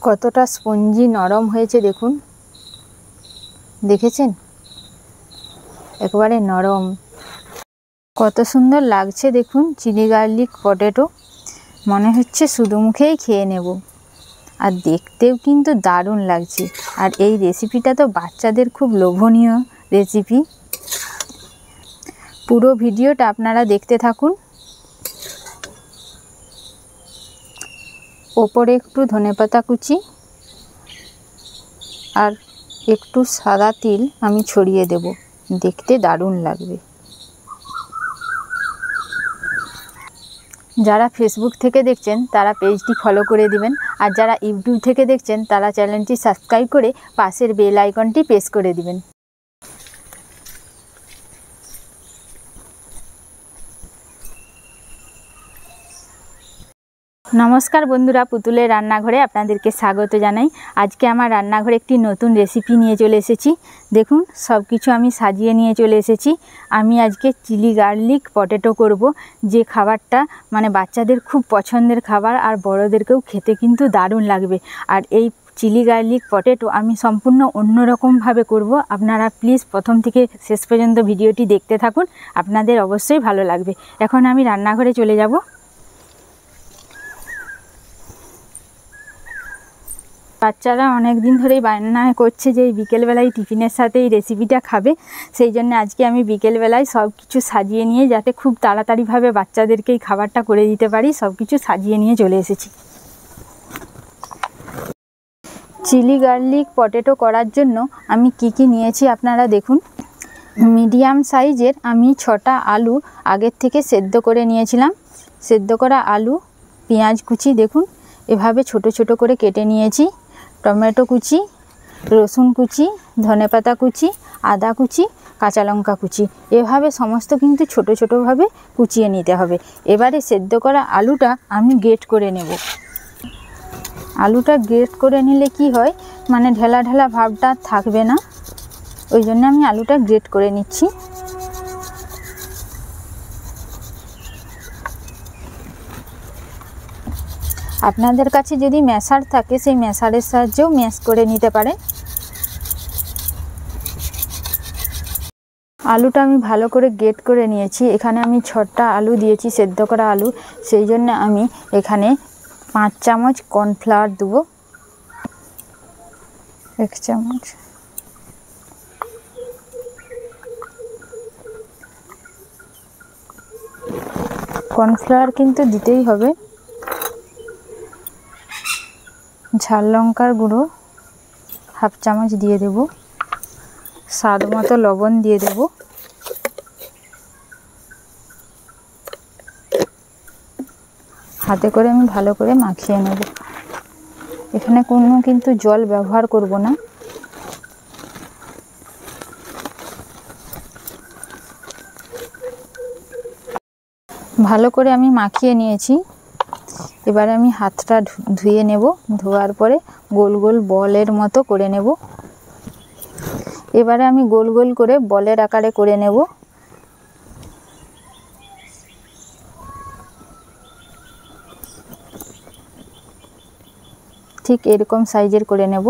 কতটা স্পঞ্জি নরম হয়েছে দেখুন, দেখেছেন? একেবারে নরম। কত সুন্দর লাগছে দেখুন চিলি গার্লিক পটেটো। মনে হচ্ছে শুধু মুখেই খেয়ে নেব। আর দেখতেও কিন্তু দারুণ লাগছে। আর এই রেসিপিটা তো বাচ্চাদের খুব লোভনীয় রেসিপি। পুরো ভিডিওটা আপনারা দেখতে থাকুন। ওপরে একটু ধনেপাতা কুচি আর একটু সাদা তিল আমি ছড়িয়ে দেব, দেখতে দারুণ লাগবে। যারা ফেসবুক থেকে দেখছেন তারা পেজটি ফলো করে দিবেন, আর যারা ইউটিউব থেকে দেখছেন তারা চ্যানেলটি সাবস্ক্রাইব করে পাশের বেল আইকনটি প্রেস করে দিবেন। নমস্কার বন্ধুরা, পুতুলের রান্নাঘরে আপনাদেরকে স্বাগত জানাই। আজকে আমার রান্নাঘরে একটি নতুন রেসিপি নিয়ে চলে এসেছি। দেখুন সব কিছু আমি সাজিয়ে নিয়ে চলে এসেছি। আমি আজকে চিলি গার্লিক পটেটো করব, যে খাবারটা মানে বাচ্চাদের খুব পছন্দের খাবার, আর বড়োদেরকেও খেতে কিন্তু দারুণ লাগবে। আর এই চিলি গার্লিক পটেটো আমি সম্পূর্ণ অন্যরকমভাবে করব। আপনারা প্লিজ প্রথম থেকে শেষ পর্যন্ত ভিডিওটি দেখতে থাকুন, আপনাদের অবশ্যই ভালো লাগবে। এখন আমি রান্নাঘরে চলে যাব। বাচ্চারা অনেক দিন ধরেই বায়না করছে যে এই বিকেলবেলায় টিফিনের সাথে এই রেসিপিটা খাবে। সেই জন্য আজকে আমি বিকেলবেলায় সব কিছু সাজিয়ে নিয়ে, যাতে খুব তাড়াতাড়িভাবে বাচ্চাদেরকে এই খাবারটা করে দিতে পারি, সব কিছু সাজিয়ে নিয়ে চলে এসেছি। চিলি গার্লিক পটেটো করার জন্য আমি কি নিয়েছি আপনারা দেখুন। মিডিয়াম সাইজের আমি 6টা আলু আগের থেকে সেদ্ধ করে নিয়েছিলাম। সেদ্ধ করা আলু, পেঁয়াজ কুচি দেখুন এভাবে ছোট ছোট করে কেটে নিয়েছি। টমেটো কুচি, রসুন কুচি, ধনেপাতা কুচি, আদা কুচি, কাঁচা লঙ্কা কুচি, এভাবে সমস্ত কিন্তু ছোট ছোটোভাবে কুচিয়ে নিতে হবে। এবারে সেদ্ধ করা আলুটা আমি গ্রেট করে নেব। আলুটা গ্রেট করে নিলে কি হয়, মানে ঢেলা ঢেলা ভাবটা থাকবে না, ওই জন্য আমি আলুটা গ্রেট করে নিচ্ছি। আপনাদের কাছে যদি ম্যাশার থাকে সেই ম্যাশারের সাহায্যেও ম্যাশ করে নিতে পারেন। আলুটা আমি ভালো করে গ্রেট করে নিয়েছি। এখানে আমি 6টা আলু দিয়েছি, সেদ্ধ করা আলু, সেই জন্য আমি এখানে 5 চামচ কর্নফ্লাওয়ার দেবো। 1 চামচ, কর্নফ্লাওয়ার কিন্তু দিতেই হবে। ঝাল লঙ্কার গুঁড়ো 1/2 চামচ দিয়ে দেব। স্বাদ মতো লবণ দিয়ে দেব। হাতে করে আমি ভালো করে মাখিয়ে নেব। এখানে কোনো কিন্তু জল ব্যবহার করব না। ভালো করে আমি মাখিয়ে নিয়েছি। এবারে আমি হাতটা ধুয়ে নেব। ধোয়ার পরে গোল গোল বলের মতো করে নেব। এবারে আমি গোল গোল করে বলের আকারে করে নেব। ঠিক এরকম সাইজের করে নেব।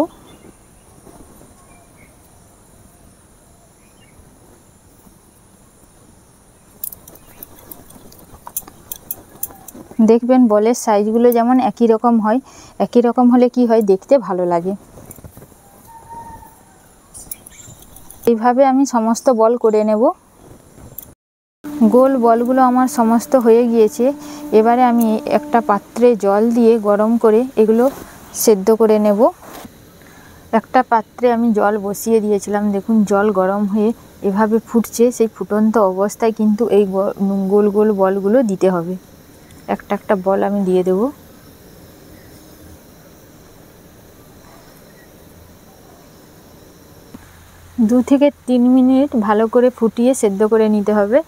দেখবেন বলের সাইজগুলো যেমন একই রকম হয়, একই রকম হলে কি হয়, দেখতে ভালো লাগে। এইভাবে আমি সমস্ত বল করে নেব। গোল বলগুলো আমার সমস্ত হয়ে গিয়েছে। এবারে আমি একটা পাত্রে জল দিয়ে গরম করে এগুলো সেদ্ধ করে নেব। একটা পাত্রে আমি জল বসিয়ে দিয়েছিলাম, দেখুন জল গরম হয়ে এভাবে ফুটছে। সেই ফুটন্ত অবস্থায় কিন্তু এই গোল গোল বলগুলো দিতে হবে। একটা একটা বল আমি দিয়ে দেব। দু থেকে 3 মিনিট ভালো করে ফুটিয়ে সেদ্ধ করে নিতে হবে।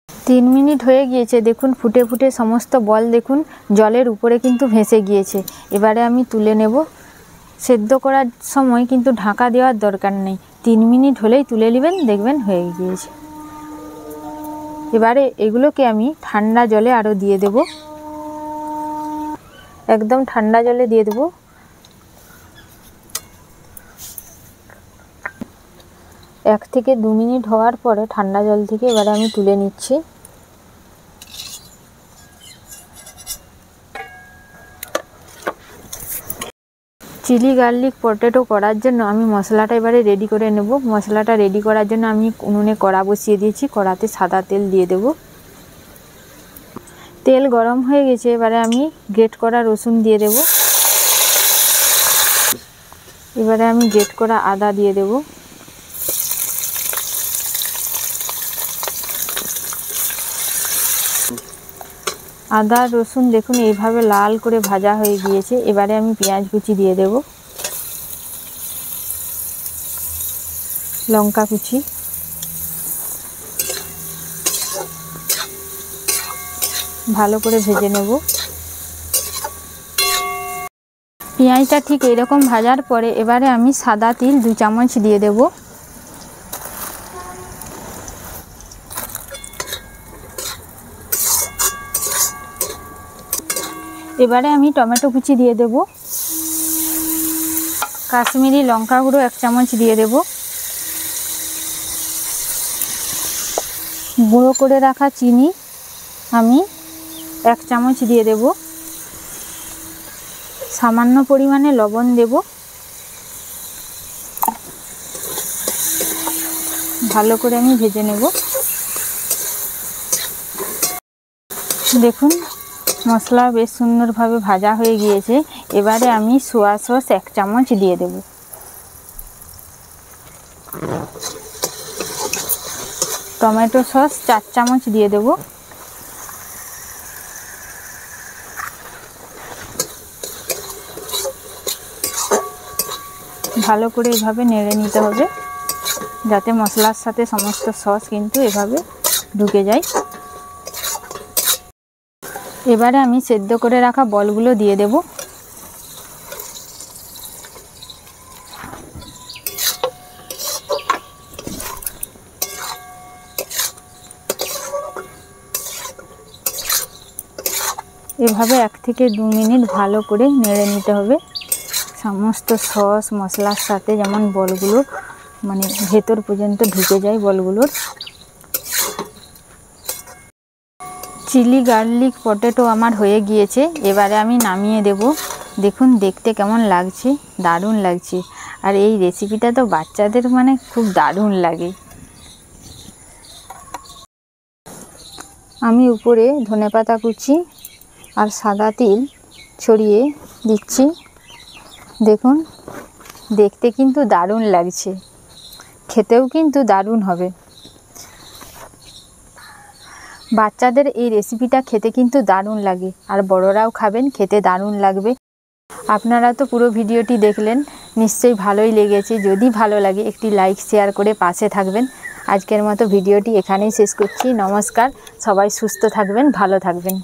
3 মিনিট হয়ে গিয়েছে, দেখুন ফুটে ফুটে সমস্ত বল দেখুন জলের উপরে কিন্তু ভেসে গিয়েছে। এবারে আমি তুলে নেব। সেদ্ধ করার সময় কিন্তু ঢাকা দেওয়ার দরকার নেই, 3 মিনিট হলেই তুলে নেবেন, দেখবেন হয়ে গিয়েছে। এবারে এগুলোকে আমি ঠান্ডা জলে আরও দিয়ে দেব। একদম ঠান্ডা জলে দিয়ে দেব। 1 থেকে 2 মিনিট হওয়ার পরে ঠান্ডা জল থেকে এবারে আমি তুলে নিচ্ছি। চিলি গার্লিক পটেটো করার জন্য আমি মশলাটা এবারে রেডি করে নেব। মশলাটা রেডি করার জন্য আমি উনুনে কড়া বসিয়ে দিয়েছি। কড়াতে সাদা তেল দিয়ে দেব। তেল গরম হয়ে গেছে, এবারে আমি গ্রেট করা রসুন দিয়ে দেব। এবারে আমি গ্রেট করা আদা দিয়ে দেব। আদা রসুন দেখুন এইভাবে লাল করে ভাজা হয়ে গিয়েছে। এবারে আমি পেঁয়াজ কুচি দিয়ে দেব, লঙ্কা কুচি, ভালো করে ভেজে নেব। পেঁয়াজটা ঠিক এরকম ভাজার পরে এবারে আমি সাদা তিল 2 চামচ দিয়ে দেব। এবারে আমি টমেটো কুচি দিয়ে দেব। কাশ্মীরি লঙ্কা গুঁড়ো 1 চামচ দিয়ে দেব। গুঁড়ো করে রাখা চিনি আমি 1 চামচ দিয়ে দেব। সামান্য পরিমাণে লবণ দেব। ভালো করে আমি ভেজে নেব। দেখুন মশলা বেশ সুন্দরভাবে ভাজা হয়ে গিয়েছে। এবারে আমি সোয়া সস 1 চামচ দিয়ে দেব। টমেটো সস 4 চামচ দিয়ে দেব। ভালো করে এভাবে নেড়ে নিতে হবে যাতে মশলার সাথে সমস্ত সস কিন্তু এভাবে ঢুকে যায়। এবারে আমি সেদ্ধ করে রাখা বলগুলো দিয়ে দেব। এভাবে 1 থেকে 2 মিনিট ভালো করে নেড়ে নিতে হবে সমস্ত সস মশলার সাথে, যেমন বলগুলো মানে ভেতর পর্যন্ত ঢুকে যায় বলগুলোর। চিলি গার্লিক পটেটো আমার হয়ে গিয়েছে। এবারে আমি নামিয়ে দেব। দেখুন দেখতে কেমন লাগছে, দারুণ লাগছে। আর এই রেসিপিটা তো বাচ্চাদের মানে খুব দারুণ লাগে। আমি উপরে ধনেপাতা কুচি আর সাদা তিল ছড়িয়ে দিচ্ছি। দেখুন দেখতে কিন্তু দারুণ লাগছে, খেতেও কিন্তু দারুণ হবে। বাচ্চাদের এই রেসিপিটা খেতে কিন্তু দারুণ লাগে, আর বড়রাও খাবেন, খেতে দারুণ লাগবে। আপনারা তো পুরো ভিডিওটি দেখলেন, নিশ্চয়ই ভালোই লেগেছে। যদি ভালো লাগে একটি লাইক শেয়ার করে পাশে থাকবেন। আজকের মতো ভিডিওটি এখানেই শেষ করছি। নমস্কার, সবাই সুস্থ থাকবেন, ভালো থাকবেন।